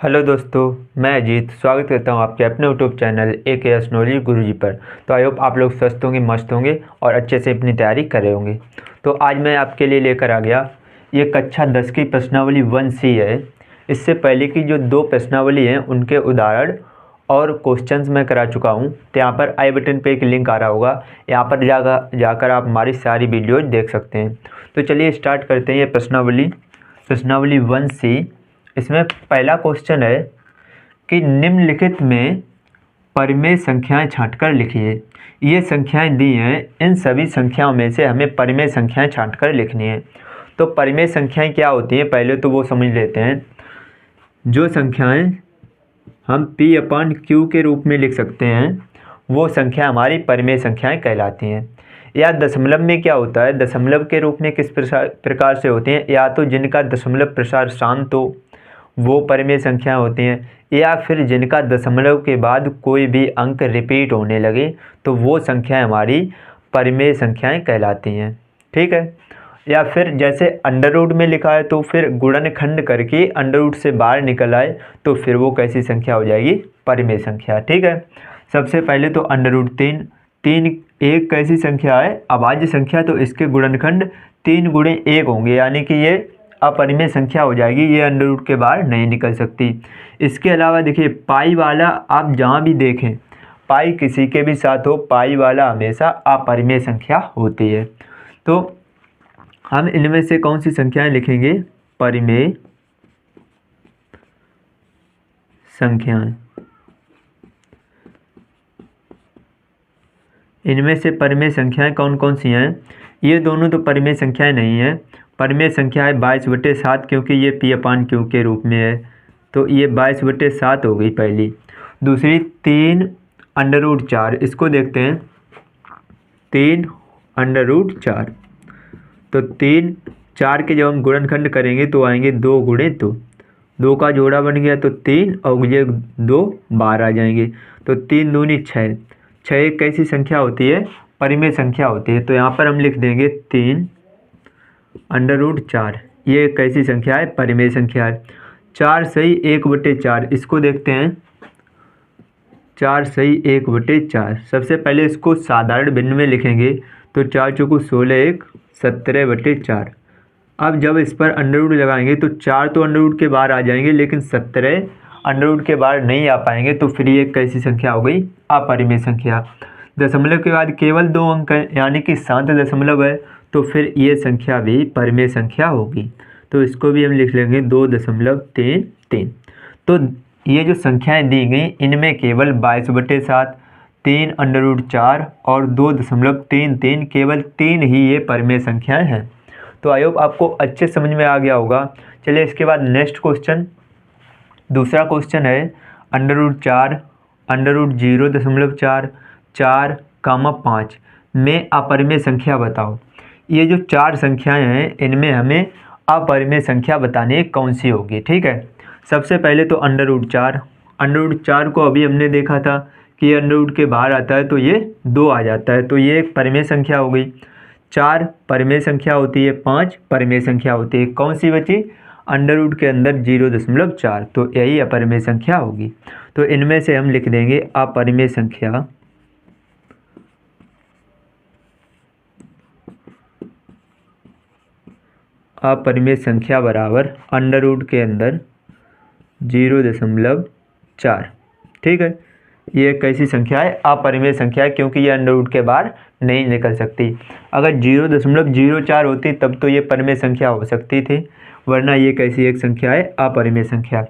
Hello दोस्तों, मैं अजीत स्वागत करता हूं आपके अपने यूट्यूब चैनल AKS नॉलेज गुरुजी पर। तो आई होप आप लोग स्वस्थ होंगे, मस्त होंगे और अच्छे से अपनी तैयारी कर रहे होंगे। तो आज मैं आपके लिए लेकर आ गया ये कक्षा 10 की प्रश्नावली 1C है। इससे पहले की जो 2 प्रश्नावली हैं उनके उदाहरण और क्वेश्चंस मैं करा चुका हूँ। तो यहाँ पर आई बटन पर एक लिंक आ रहा होगा, यहाँ पर जाकर आप हमारी सारी वीडियोज देख सकते हैं। तो चलिए स्टार्ट करते हैं। ये प्रश्नावली 1C। इसमें पहला क्वेश्चन है कि निम्नलिखित में परिमेय संख्याएं छांटकर लिखिए। ये संख्याएं दी हैं, इन सभी संख्याओं में से हमें परिमेय संख्याएं छांटकर लिखनी है। तो परिमेय संख्याएं क्या होती हैं पहले तो वो समझ लेते हैं। जो संख्याएं हम P/Q के रूप में लिख सकते हैं वो संख्या हमारी परिमेय संख्याएं कहलाती हैं। या दशमलव में क्या होता है, दशमलव के रूप में किस प्रकार से होती हैं, या तो जिनका दशमलव प्रसार शांत हो वो परिमेय संख्या होती हैं, या फिर जिनका दशमलव के बाद कोई भी अंक रिपीट होने लगे तो वो संख्याएं हमारी परिमेय संख्याएं कहलाती हैं। ठीक है। या फिर जैसे अंडर रूट में लिखा है तो फिर गुणनखंड करके अंडर रूट से बाहर निकल आए तो फिर वो कैसी संख्या हो जाएगी, परिमेय संख्या। ठीक है। सबसे पहले तो अंडर रूट 3 एक कैसी संख्या है, अभाज्य संख्या, तो इसके गुणनखंड 3 गुणे 1 होंगे, यानी कि ये अपरिमेय संख्या हो जाएगी, ये अंडर रूट के बाहर नहीं निकल सकती। इसके अलावा देखिए पाई वाला, आप जहाँ भी देखें पाई किसी के भी साथ हो, पाई वाला हमेशा अपरिमेय संख्या होती है। तो हम इनमें से कौन सी संख्याएं लिखेंगे, परिमेय संख्याएं। इनमें से परिमेय संख्याएं कौन कौन सी हैं, ये दोनों तो परिमेय संख्याएं नहीं हैं। परिमेय संख्या है 22/7, क्योंकि ये P/Q के रूप में है, तो ये 22/7 हो गई पहली। दूसरी 3√4, इसको देखते हैं 3√4। तो 4 के जब हम गुणनखंड करेंगे तो आएंगे 2 गुणे 2, 2 का जोड़ा बन गया तो 3 और ये 2 बाहर आ जाएंगे, तो 3 दूनी 6। 6 एक कैसी संख्या होती है, परिमेय संख्या होती है। तो यहाँ पर हम लिख देंगे 3√4, ये कैसी संख्या है, परिमेय संख्या है। 4 सही 1/4, इसको देखते हैं 4 सही 1/4। सबसे पहले इसको साधारण भिन्न में लिखेंगे तो 4 चौको 16, 1 17/4। अब जब इस पर अंडर रूट लगाएंगे तो 4 तो अंडर रूट के बाहर आ जाएंगे, लेकिन 17 अंडर रूट के बाहर नहीं आ पाएंगे, तो फिर ये कैसी संख्या हो गई, अपरिमेय संख्या। दशमलव के बाद केवल 2 अंक हैं, यानी कि 7 दशमलव है, तो फिर ये संख्या भी परिमेय संख्या होगी। तो इसको भी हम लिख लेंगे 2.33। तो ये जो संख्याएं दी गई इनमें केवल 22/7, 3√4 और 2.33, केवल 3 ही ये परिमेय संख्याएं हैं। तो आई होप आपको अच्छे समझ में आ गया होगा। चलिए इसके बाद नेक्स्ट क्वेश्चन, दूसरा क्वेश्चन है √4, √0.4, 4, 5 में अपरिमेय संख्या बताओ। ये जो 4 संख्याएं हैं इनमें हमें अपरिमेय संख्या बतानी है कौन सी होगी। ठीक है। सबसे पहले तो √4 को अभी हमने देखा था कि ये अंडर रूट के बाहर आता है तो ये 2 आ जाता है, तो ये एक परिमेय संख्या हो गई। 4 परिमेय संख्या होती है, 5 परिमेय संख्या होती है, कौन सी बची, अंडर रूट के अंदर 0.4, तो यही अपरिमेय संख्या होगी। तो इनमें से हम लिख देंगे अपरिमेय संख्या, अपरिमेय संख्या बराबर अंडर रूट के अंदर 0.4। ठीक है। ये कैसी संख्या है, अपरिमेय संख्या है, क्योंकि ये अंडर रूट के बाहर नहीं निकल सकती। अगर 0.04 होती तब तो ये परिमेय संख्या हो सकती थी, वरना ये कैसी एक संख्या है, अपरिमेय संख्या।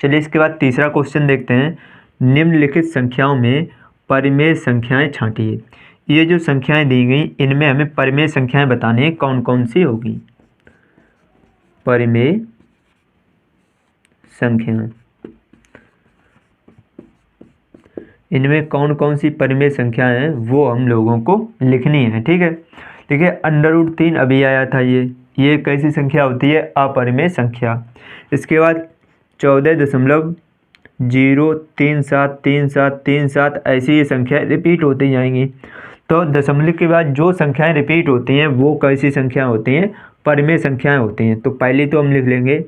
चलिए इसके बाद तीसरा क्वेश्चन देखते हैं। निम्नलिखित संख्याओं में परिमेय संख्याएं छांटिए। ये जो संख्याएं दी गई इनमें हमें परिमेय संख्याएं बतानी है कौन कौन सी होगी, परिमेय संख्याएं। इनमें कौन कौन सी परिमेय संख्याएं हैं वो हम लोगों को लिखनी है। ठीक है। देखिए √3 अभी आया था, ये कैसी संख्या होती है, अपरिमेय संख्या। इसके बाद 14.0373737 ऐसी ये संख्या रिपीट होती जाएंगी। तो दशमलव के बाद जो संख्याएं रिपीट होती हैं वो कैसी संख्या होती हैं, परिमेय संख्याएं होती हैं। तो पहली तो हम लिख लेंगे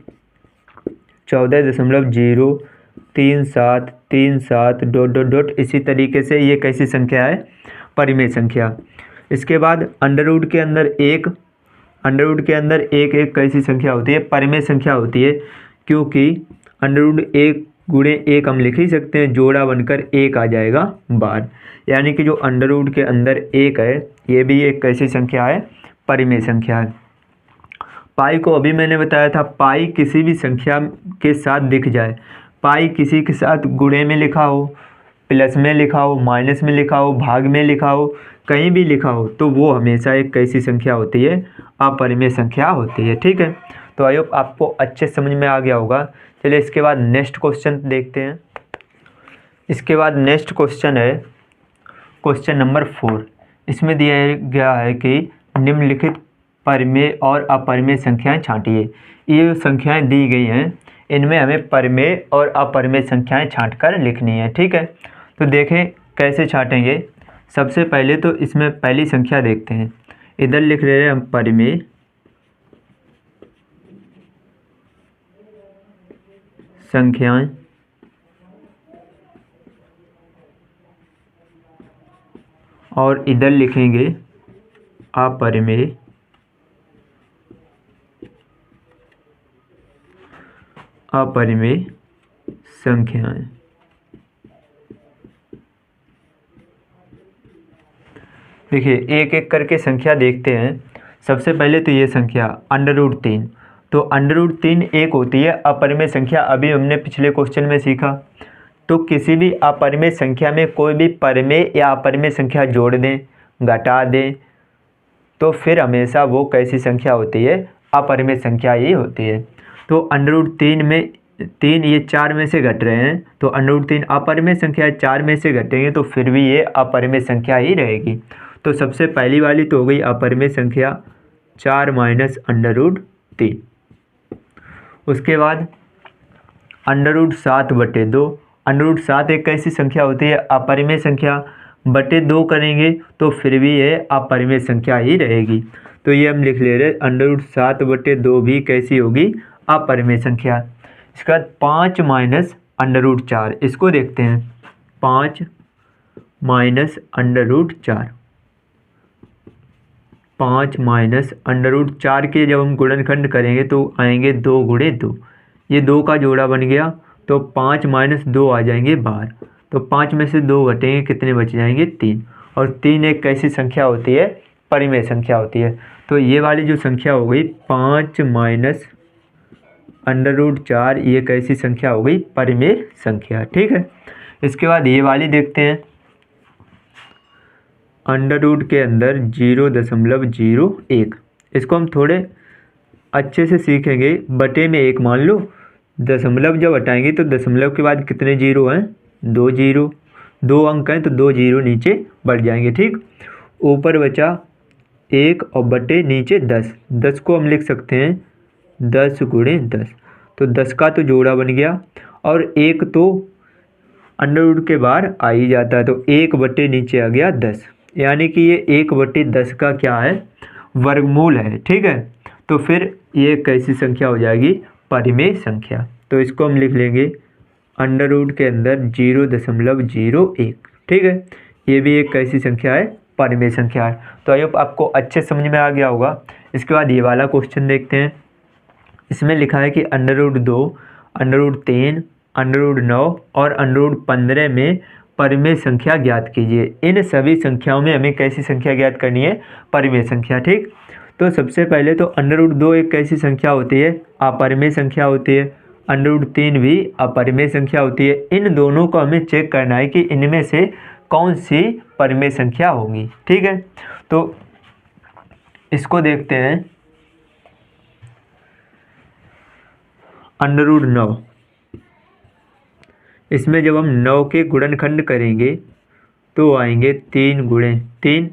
14.03737 ... इसी तरीके से ये कैसी संख्या है, परिमेय संख्या। इसके बाद अंडर रूट के अंदर एक एक कैसी संख्या होती है, परिमेय संख्या होती है, क्योंकि अंडर रूट 1 गुणे 1 हम लिख ही सकते हैं, जोड़ा बनकर 1 आ जाएगा बाहर। यानी कि जो अंडर रूट के अंदर 1 है ये भी एक कैसी संख्या है, परिमेय संख्या है। पाई को अभी मैंने बताया था, पाई किसी भी संख्या के साथ दिख जाए, पाई किसी के साथ गुणे में लिखा हो, प्लस में लिखा हो, माइनस में लिखा हो, भाग में लिखा हो, कहीं भी लिखा हो, तो वो हमेशा एक कैसी संख्या होती है, अपरिमेय संख्या होती है। ठीक है, तो आई होप आपको अच्छे समझ में आ गया होगा। चलिए इसके बाद नेक्स्ट क्वेश्चन देखते हैं। इसके बाद नेक्स्ट क्वेश्चन है क्वेश्चन नंबर 4। इसमें दिया गया है कि निम्नलिखित परिमेय और अपरिमेय संख्याएं छांटिए। ये जो संख्याएं दी गई हैं इनमें हमें परिमेय और अपरिमेय संख्याएं छांटकर लिखनी है। ठीक है, तो देखें कैसे छांटेंगे। सबसे पहले तो इसमें पहली संख्या देखते हैं, इधर लिख रहे हैं हम परिमेय संख्याएं और इधर लिखेंगे अपरिमेय संख्याएं। देखिए एक एक करके संख्या देखते हैं। सबसे पहले तो ये संख्या अंडर रूट 3, तो अंडर रूट 3 एक होती है अपरिमेय संख्या, अभी हमने पिछले क्वेश्चन में सीखा। तो किसी भी अपरिमेय संख्या में कोई भी परिमेय या अपरिमेय संख्या जोड़ दें, घटा दें, तो फिर हमेशा वो कैसी संख्या होती है, अपरिमेय संख्या ही होती है। तो अंडर रूट 3 में 3 ये 4 में से घट रहे हैं, तो अंडर रूट 3 अपरिमेय संख्या है, 4 में से घटेंगे तो फिर भी ये अपरिमेय संख्या ही रहेगी। तो सबसे पहली वाली तो हो गई अपरिमेय संख्या 4 माइनस अंडर रूट 3। उसके बाद अंडर रूट 7/2, अंडर रूट 7 एक कैसी संख्या होती है, अपरिमेय संख्या, बटे 2 करेंगे तो फिर भी ये अपरिमेय संख्या ही रहेगी। तो ये हम लिख ले रहे अंडर रूट 7/2 भी कैसी होगी, अपरिमेय संख्या। इसके बाद 5 माइनस अंडर रूट 4, इसको देखते हैं। 5 minus under root 4, 5 minus under root 4 के जब हम गुणनखंड करेंगे तो आएंगे 2 गुणे 2, ये 2 का जोड़ा बन गया, तो 5 माइनस 2 आ जाएंगे बाहर, तो 5 में से 2 घटेंगे, कितने बच जाएंगे 3। और 3 एक कैसी संख्या होती है, परिमेय संख्या होती है। तो ये वाली जो संख्या हो गई 5 माइनस अंडर रूट 4, ये कैसी संख्या हो गई, परिमेय संख्या। ठीक है, इसके बाद ये वाली देखते हैं। अंडर रूट के अंदर 0.01, इसको हम थोड़े अच्छे से सीखेंगे। बटे में 1 मान लो, दशमलव जब हटाएंगे तो दशमलव के बाद कितने जीरो हैं, 2 जीरो, 2 अंक हैं तो 2 जीरो नीचे बढ़ जाएंगे। ठीक, ऊपर बचा 1 और बटे नीचे 10, 10 को हम लिख सकते हैं 10 गुणे 10, तो 10 का तो जोड़ा बन गया, और 1 तो अंडर रूट के बाहर आ ही जाता है, तो 1 बटे नीचे आ गया 10, यानी कि ये 1/10 का क्या है, वर्गमूल है। ठीक है, तो फिर ये कैसी संख्या हो जाएगी, परिमेय संख्या। तो इसको हम लिख लेंगे अंडर रूट के अंदर 0.01। ठीक है, ये भी एक कैसी संख्या है, परिमेय संख्या है। तो आई होप आपको अच्छे समझ में आ गया होगा। इसके बाद ये वाला क्वेश्चन देखते हैं। इसमें लिखा है कि under root 2, under root 3, under root 9 और अंडर रूट 15 में परिमेय संख्या ज्ञात कीजिए। इन सभी संख्याओं में हमें कैसी संख्या ज्ञात करनी है, परिमेय संख्या। ठीक, तो सबसे पहले तो अंडर रूट 2 एक कैसी संख्या होती है, अपरिमेय संख्या होती है। अंडर रूट 3 भी अपरिमेय संख्या होती है। इन दोनों को हमें चेक करना है कि इनमें से कौन सी परिमेय संख्या होगी। ठीक है, तो इसको देखते हैं। अंडर रूट 9, इसमें जब हम 9 के गुणनखंड करेंगे तो आएंगे 3 गुणे 3।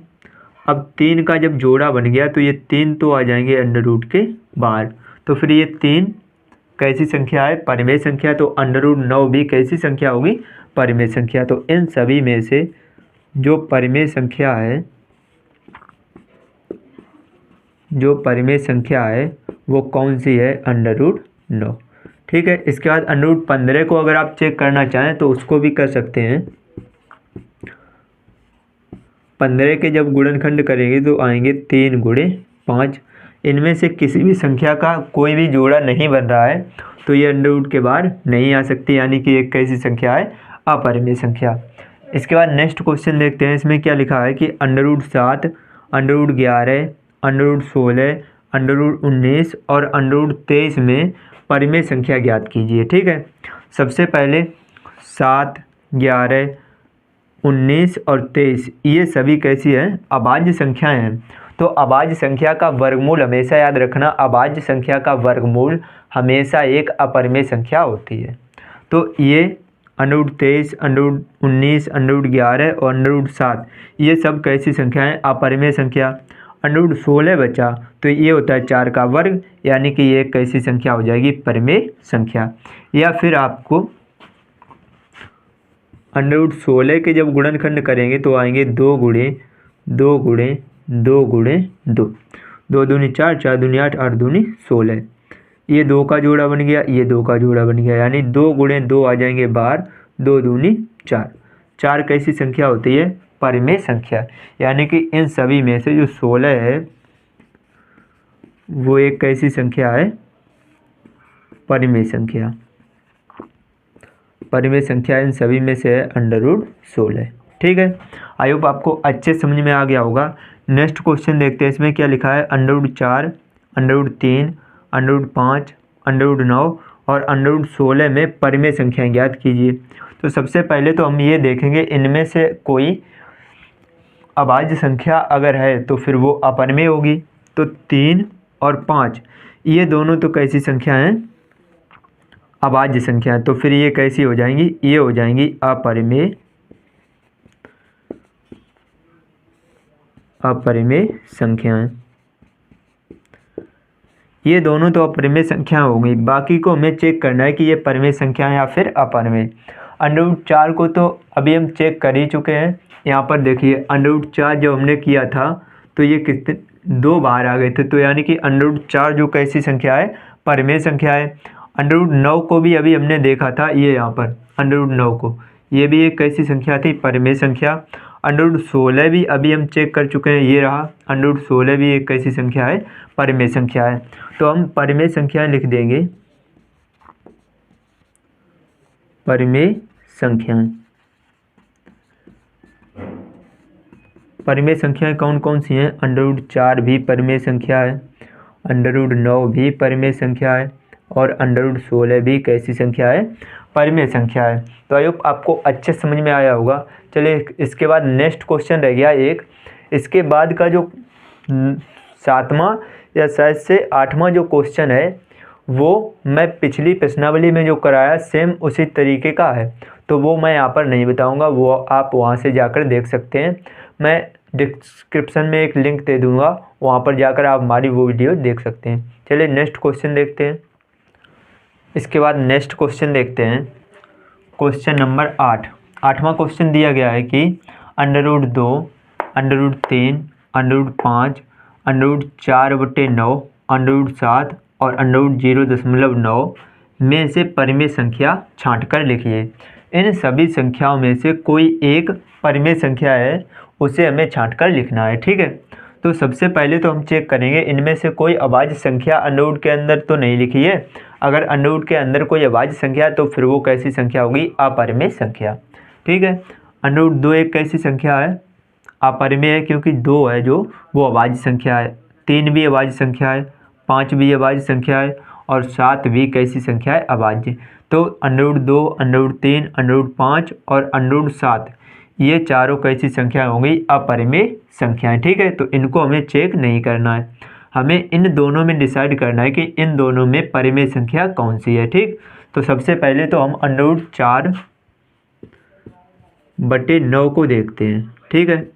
अब 3 का जब जोड़ा बन गया तो ये 3 तो आ जाएंगे अंडर रूट के बाहर, तो फिर ये 3 कैसी संख्या है, परिमेय संख्या। तो अंडर रूट 9 भी कैसी संख्या होगी, परिमेय संख्या। तो इन सभी में से जो परिमेय संख्या है, जो परिमेय संख्या है वो कौन सी है, अंडर रूट 9। ठीक है। इसके बाद √15 को अगर आप चेक करना चाहें तो उसको भी कर सकते हैं। 15 के जब गुणनखंड करेंगे तो आएंगे 3 गुणे 5। इनमें से किसी भी संख्या का कोई भी जोड़ा नहीं बन रहा है तो ये अंडर के बाहर नहीं आ सकती, यानी कि एक कैसी संख्या है, अपरिमेय संख्या। इसके बाद नेक्स्ट क्वेश्चन देखते हैं। इसमें क्या लिखा है कि √7, √11, √16, √19 और √23 में परिमेय संख्या ज्ञात कीजिए। ठीक है। सबसे पहले 7, 11, 19 और 23 ये सभी कैसी हैं, अभाज्य संख्याएं हैं। तो अभाज्य संख्या का वर्गमूल हमेशा याद रखना, अभाज्य संख्या का वर्गमूल हमेशा एक अपरिमेय संख्या होती है। तो ये √23, √19, √11 और √7 ये सब कैसी संख्याएं, अपरिमेय संख्या। √16 बचा तो ये होता है 4 का वर्ग, यानी कि ये कैसी संख्या हो जाएगी, परिमेय संख्या। या फिर आपको √16 के जब गुणनखंड करेंगे तो आएंगे 2 गुणे 2 गुणे 2 गुणे 2, 2 दूनी 4, 4 दूनी 8, 8 दूनी 16। ये 2 का जोड़ा बन गया, ये 2 का जोड़ा बन गया, यानी 2 गुणे 2 आ जाएंगे बाहर, 2 दूनी 4। 4 कैसी संख्या होती है, परिमेय संख्या। यानी कि इन सभी में से जो 16 है वो एक कैसी संख्या है, परिमेय संख्या। परिमेय संख्या इन सभी में से है √16। ठीक है। आई होप आपको अच्छे समझ में आ गया होगा। नेक्स्ट क्वेश्चन देखते हैं। इसमें क्या लिखा है, √4, √3, √5, √9 और √16 में परिमेय संख्याएं ज्ञात कीजिए। तो सबसे पहले तो हम ये देखेंगे इनमें से कोई अभाज्य संख्या अगर है तो फिर वो अपरिमेय होगी। तो 3 और 5 ये दोनों तो कैसी संख्या हैं, अभाज्य संख्या है। तो फिर ये कैसी हो जाएंगी, ये हो जाएंगी अपरिमेय संख्याएं। ये दोनों तो अपरिमेय संख्या हो गई। बाकी को हमें चेक करना है कि ये परिमेय संख्या है या फिर अपरिमेय। √4 को तो अभी हम चेक कर ही चुके हैं। यहाँ पर देखिए √4 जब हमने किया था तो ये कितने 2 बाहर आ गए थे, तो यानी कि √4 जो कैसी संख्या है, परिमेय संख्या है। √9 को भी अभी हमने देखा था, ये यहाँ पर √9 को, ये भी एक कैसी संख्या थी, परिमेय संख्या। √16 भी अभी हम चेक कर चुके हैं, ये रहा √16 भी एक कैसी संख्या है, परिमेय संख्या है। तो हम परिमेय संख्याएं लिख देंगे, परिमेय संख्याएं। परिमेय संख्याएं कौन कौन सी हैं, √4 भी परिमेय संख्या है, √9 भी परिमेय संख्या है और √16 भी कैसी संख्या है, परिमेय संख्या है। तो आई होप आपको अच्छे समझ में आया होगा। चलिए इसके बाद नेक्स्ट क्वेश्चन रह गया एक। इसके बाद का जो 7वां या शायद से 8वां जो क्वेश्चन है वो मैं पिछली प्रश्नावली में जो कराया सेम उसी तरीके का है, तो वो मैं यहाँ पर नहीं बताऊँगा, वो आप वहाँ से जाकर देख सकते हैं। मैं डिस्क्रिप्शन में एक लिंक दे दूँगा, वहाँ पर जाकर आप हमारी वो वीडियो देख सकते हैं। चलिए नेक्स्ट क्वेश्चन देखते हैं। इसके बाद नेक्स्ट क्वेश्चन देखते हैं, क्वेश्चन नंबर 8। 8वां क्वेश्चन दिया गया है कि √2, √3, √5, √4/9, √7 और √0.9 में से परिमेय संख्या छांटकर लिखिए। इन सभी संख्याओं में से कोई एक परिमेय संख्या है, उसे हमें छांटकर लिखना है। ठीक है। तो सबसे पहले तो हम चेक करेंगे इनमें से कोई अभाज्य संख्या अंडरवुड के अंदर तो नहीं लिखी है। अगर अंडरवुड के अंदर कोई अभाज्य संख्या तो फिर वो कैसी संख्या होगी, अपरिमेय संख्या। ठीक है। √2 एक कैसी संख्या है, अपरिमेय है, क्योंकि 2 है जो वो अभाज्य संख्या है। 3 भी अभाज्य संख्या है, 5 भी अभाज्य संख्या है और 7 भी कैसी संख्या है, अभाज्य। तो √2, √3, √5 और √7 ये चारों कैसी संख्या होंगी, अपरिमेय संख्याएं। ठीक है। तो इनको हमें चेक नहीं करना है, हमें इन दोनों में डिसाइड करना है कि इन दोनों में परिमेय संख्या कौन सी है। ठीक। तो सबसे पहले तो हम √4/9 को देखते हैं। ठीक है।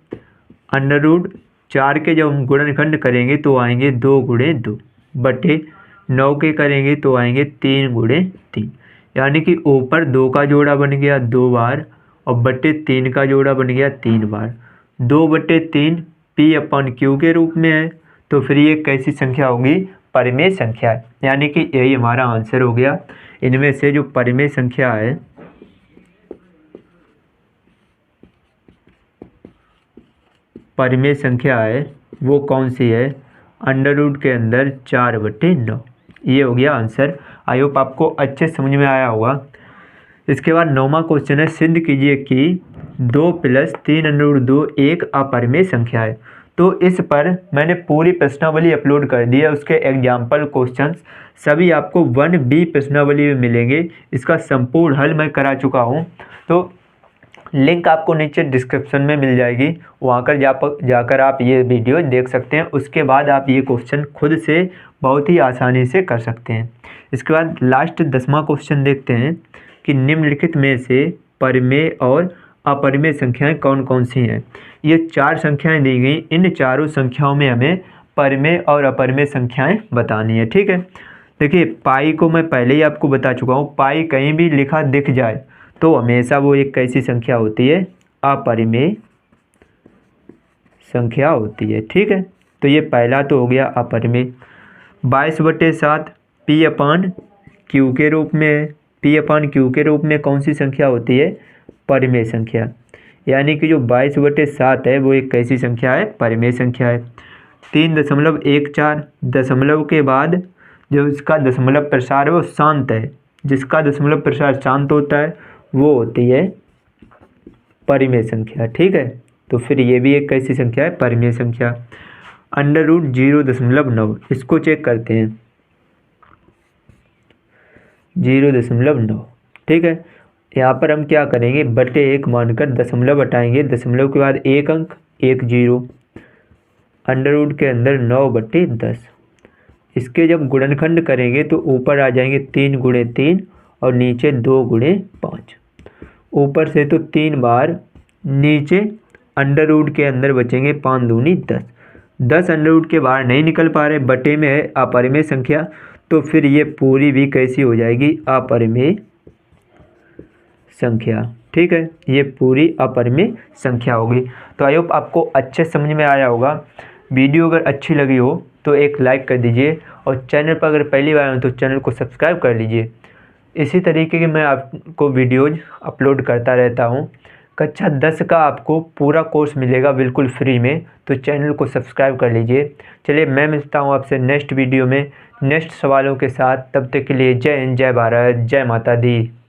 √4 के जब हम गुणनखंड करेंगे तो आएंगे 2 गुणे 2, बटे 9 के करेंगे तो आएंगे 3 गुणे 3, यानी कि ऊपर 2 का जोड़ा बन गया 2 बार और बटे 3 का जोड़ा बन गया 3 बार। 2/3 P/Q के रूप में है, तो फिर ये कैसी संख्या होगी, परिमेय संख्या है, यानी कि यही हमारा आंसर हो गया। इनमें से जो परिमेय संख्या है, परिमेय संख्या है वो कौन सी है, अंडर रूट के अंदर 4/9। ये हो गया आंसर। आई होप आपको अच्छे समझ में आया होगा। इसके बाद 9वां क्वेश्चन है, सिद्ध कीजिए कि 2 + 3√2 एक अपरिमेय संख्या है। तो इस पर मैंने पूरी प्रश्नावली अपलोड कर दी है, उसके एग्जाम्पल क्वेश्चंस सभी आपको 1B प्रश्नावली में मिलेंगे। इसका संपूर्ण हल मैं करा चुका हूँ, तो लिंक आपको नीचे डिस्क्रिप्शन में मिल जाएगी, वहाँ कर जाकर आप ये वीडियो देख सकते हैं। उसके बाद आप ये क्वेश्चन खुद से बहुत ही आसानी से कर सकते हैं। इसके बाद लास्ट 10वां क्वेश्चन देखते हैं कि निम्नलिखित में से परिमेय और अपरिमेय संख्याएं कौन कौन सी हैं। ये 4 संख्याएं दी गई, इन चारों संख्याओं में हमें परिमेय और अपरिमेय संख्याएं बतानी है। ठीक है, देखिए पाई को मैं पहले ही आपको बता चुका हूँ, पाई कहीं भी लिखा दिख जाए तो हमेशा वो एक कैसी संख्या होती है, अपरिमेय संख्या होती है। ठीक है, तो ये पहला तो हो गया अपरिमेय। 22/7 P/Q के रूप में, P/Q के रूप में कौन सी संख्या होती है, परिमेय संख्या। यानी कि जो 22/7 है वो एक कैसी संख्या है, परिमेय संख्या है। 3.14 दशमलव के बाद जो इसका दशमलव प्रसार है वो शांत है, जिसका दशमलव प्रसार शांत होता है वो होती है परिमेय संख्या। ठीक है, तो फिर ये भी एक कैसी संख्या है, परिमेय संख्या। अंडर रूट 0.9, इसको चेक करते हैं, 0.9। ठीक है, यहाँ पर हम क्या करेंगे, बटे 1 मानकर दशमलव हटाएंगे, दशमलव के बाद एक अंक, एक 0, अंडर रूट के अंदर 9/10। इसके जब गुणनखंड करेंगे तो ऊपर आ जाएंगे 3 × 3 और नीचे 2 × 5। ऊपर से तो 3 बार, नीचे अंडर रूट के अंदर बचेंगे 5 दूनी 10। 10 अंडर रूट के बाहर नहीं निकल पा रहे, बटे में है अपरिमेय संख्या, तो फिर ये पूरी भी कैसी हो जाएगी, अपरिमेय संख्या। ठीक है, ये पूरी अपरिमेय संख्या होगी। तो आई होप आपको अच्छे समझ में आया होगा। वीडियो अगर अच्छी लगी हो तो एक लाइक कर दीजिए, और चैनल पर अगर पहली बार हो तो चैनल को सब्सक्राइब कर लीजिए। इसी तरीके के मैं आपको वीडियोज अपलोड करता रहता हूँ। कक्षा 10 का आपको पूरा कोर्स मिलेगा बिल्कुल फ्री में, तो चैनल को सब्सक्राइब कर लीजिए। चलिए मैं मिलता हूँ आपसे नेक्स्ट वीडियो में नेक्स्ट सवालों के साथ। तब तक के लिए जय हिंद, जय भारत, जय माता दी।